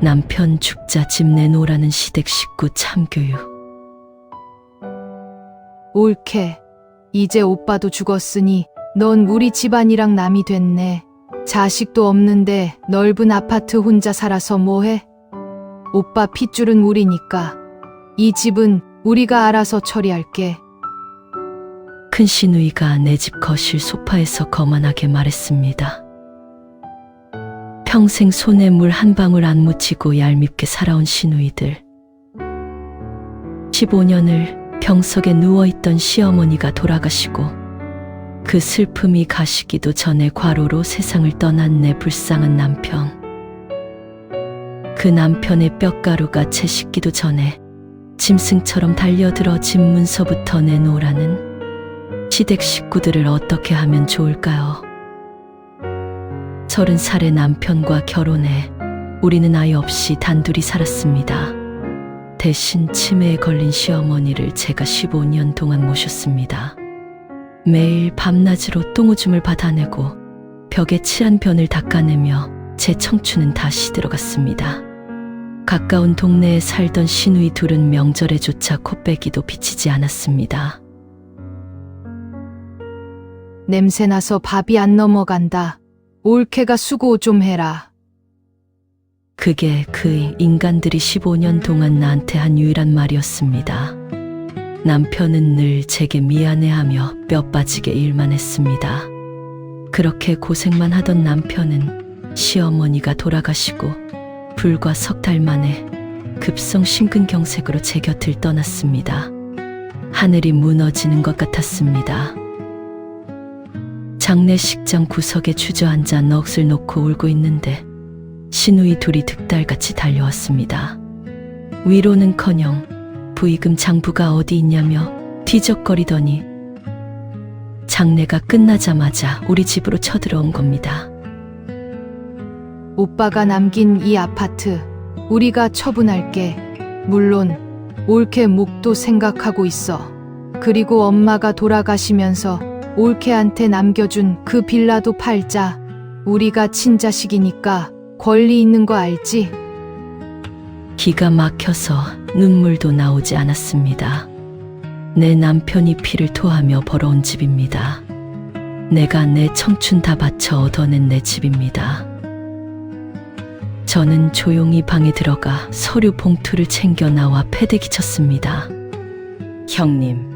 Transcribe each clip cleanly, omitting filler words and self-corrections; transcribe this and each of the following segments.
남편 죽자 집 내놓으라는 시댁 식구 참교육. 옳게. 이제 오빠도 죽었으니 넌 우리 집안이랑 남이 됐네. 자식도 없는데 넓은 아파트 혼자 살아서 뭐해? 오빠 핏줄은 우리니까 이 집은 우리가 알아서 처리할게. 큰 시누이가 내 집 거실 소파에서 거만하게 말했습니다. 평생 손에 물 한 방울 안 묻히고 얄밉게 살아온 시누이들. 15년을 병석에 누워있던 시어머니가 돌아가시고 그 슬픔이 가시기도 전에 과로로 세상을 떠난 내 불쌍한 남편. 그 남편의 뼈가루가 채 식기도 전에 짐승처럼 달려들어 집 문서부터 내놓으라는 시댁 식구들을 어떻게 하면 좋을까요? 30살의 남편과 결혼해 우리는 아이 없이 단둘이 살았습니다. 대신 치매에 걸린 시어머니를 제가 15년 동안 모셨습니다. 매일 밤낮으로 똥오줌을 받아내고 벽에 칠한 변을 닦아내며 제 청춘은 다시 들어갔습니다. 가까운 동네에 살던 시누이 둘은 명절에조차 코빼기도 비치지 않았습니다. 냄새나서 밥이 안 넘어간다. 올케가 수고 좀 해라. 그게 그 인간들이 15년 동안 나한테 한 유일한 말이었습니다. 남편은 늘 제게 미안해하며 뼈 빠지게 일만 했습니다. 그렇게 고생만 하던 남편은 시어머니가 돌아가시고 불과 석 달 만에 급성 심근경색으로 제 곁을 떠났습니다. 하늘이 무너지는 것 같았습니다. 장례식장 구석에 주저앉아 넋을 놓고 울고 있는데 시누이 둘이 득달같이 달려왔습니다. 위로는커녕 부의금 장부가 어디 있냐며 뒤적거리더니 장례가 끝나자마자 우리 집으로 쳐들어온 겁니다. 오빠가 남긴 이 아파트 우리가 처분할게. 물론 올케 목도 생각하고 있어. 그리고 엄마가 돌아가시면서 올케한테 남겨준 그 빌라도 팔자. 우리가 친자식이니까 권리 있는 거 알지? 기가 막혀서 눈물도 나오지 않았습니다. 내 남편이 피를 토하며 벌어온 집입니다. 내가 내 청춘 다 바쳐 얻어낸 내 집입니다. 저는 조용히 방에 들어가 서류 봉투를 챙겨 나와 패대기 쳤습니다. 형님,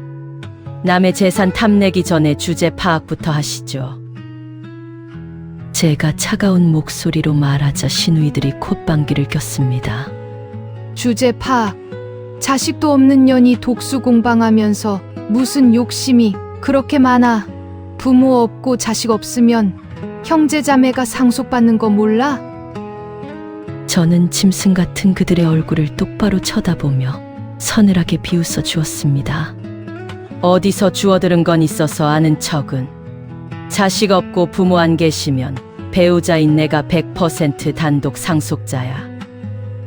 남의 재산 탐내기 전에 주제 파악부터 하시죠. 제가 차가운 목소리로 말하자 시누이들이 콧방귀를 꼈습니다. 주제 파악. 자식도 없는 년이 독수 공방하면서 무슨 욕심이 그렇게 많아. 부모 없고 자식 없으면 형제자매가 상속받는 거 몰라? 저는 짐승 같은 그들의 얼굴을 똑바로 쳐다보며 서늘하게 비웃어 주었습니다. 어디서 주워들은 건 있어서 아는 척은. 자식 없고 부모 안 계시면 배우자인 내가 100% 단독 상속자야.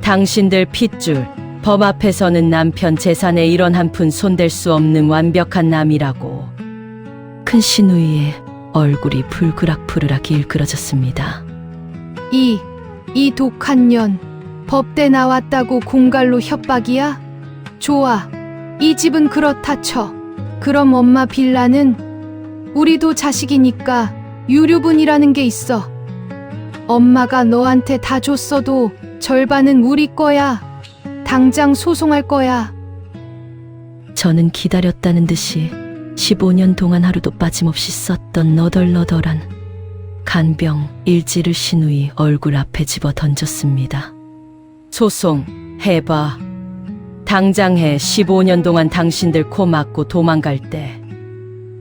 당신들 핏줄, 법 앞에서는 남편 재산에 1원 한 푼 손댈 수 없는 완벽한 남이라고. 큰 시누이의 얼굴이 불그락불그락 일그러졌습니다. 이 독한 년 법대 나왔다고 공갈로 협박이야? 좋아. 이 집은 그렇다 쳐. 그럼 엄마 빌라는? 우리도 자식이니까 유류분이라는 게 있어. 엄마가 너한테 다 줬어도 절반은 우리 거야. 당장 소송할 거야. 저는 기다렸다는 듯이 15년 동안 하루도 빠짐없이 썼던 너덜너덜한 간병 일지를 시누이 얼굴 앞에 집어 던졌습니다. 소송 해봐. 당장 해. 15년 동안 당신들 코 막고 도망갈 때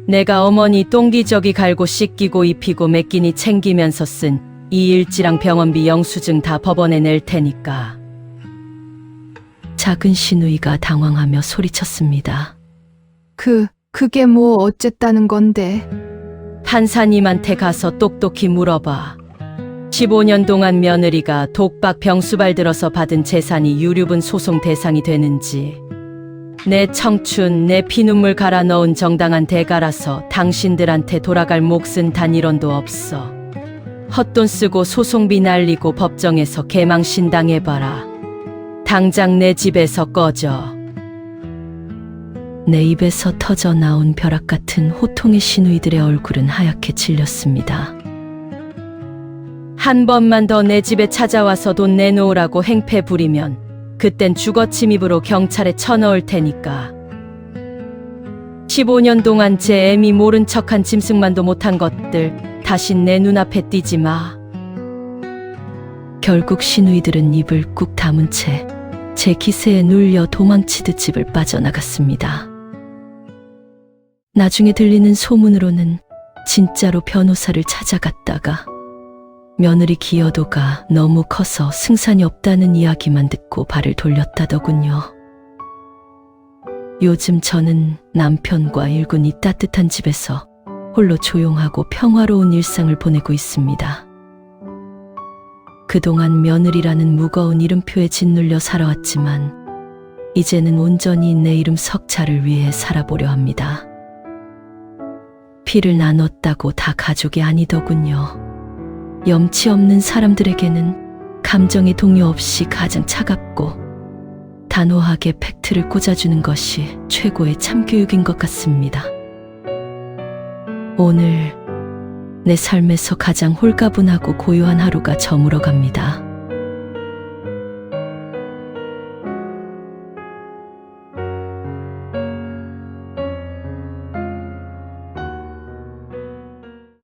내가 어머니 똥기저귀 갈고 씻기고 입히고 몇 끼니 챙기면서 쓴 이 일지랑 병원비 영수증 다 법원에 낼 테니까. 작은 시누이가 당황하며 소리쳤습니다. 그게 뭐 어쨌다는 건데? 판사님한테 가서 똑똑히 물어봐. 15년 동안 며느리가 독박 병수발 들어서 받은 재산이 유류분 소송 대상이 되는지, 내 청춘, 내 피눈물 갈아 넣은 정당한 대가라서 당신들한테 돌아갈 몫은 단 1원도 없어. 헛돈 쓰고 소송비 날리고 법정에서 개망신 당해봐라. 당장 내 집에서 꺼져. 내 입에서 터져 나온 벼락 같은 호통의 시누이들의 얼굴은 하얗게 질렸습니다. 한 번만 더 내 집에 찾아와서 돈 내놓으라고 행패 부리면 그땐 주거침입으로 경찰에 쳐넣을 테니까. 15년 동안 제 애미 모른 척한 짐승만도 못한 것들 다신 내 눈앞에 띄지 마. 결국 시누이들은 입을 꾹 다문 채 제 기세에 눌려 도망치듯 집을 빠져나갔습니다. 나중에 들리는 소문으로는 진짜로 변호사를 찾아갔다가 며느리 기여도가 너무 커서 승산이 없다는 이야기만 듣고 발을 돌렸다더군요. 요즘 저는 남편과 일군이 따뜻한 집에서 홀로 조용하고 평화로운 일상을 보내고 있습니다. 그동안 며느리라는 무거운 이름표에 짓눌려 살아왔지만 이제는 온전히 내 이름 석자를 위해 살아보려 합니다. 피를 나눴다고 다 가족이 아니더군요. 염치 없는 사람들에게는 감정의 동요 없이 가장 차갑고 단호하게 팩트를 꽂아주는 것이 최고의 참교육인 것 같습니다. 오늘 내 삶에서 가장 홀가분하고 고요한 하루가 저물어 갑니다.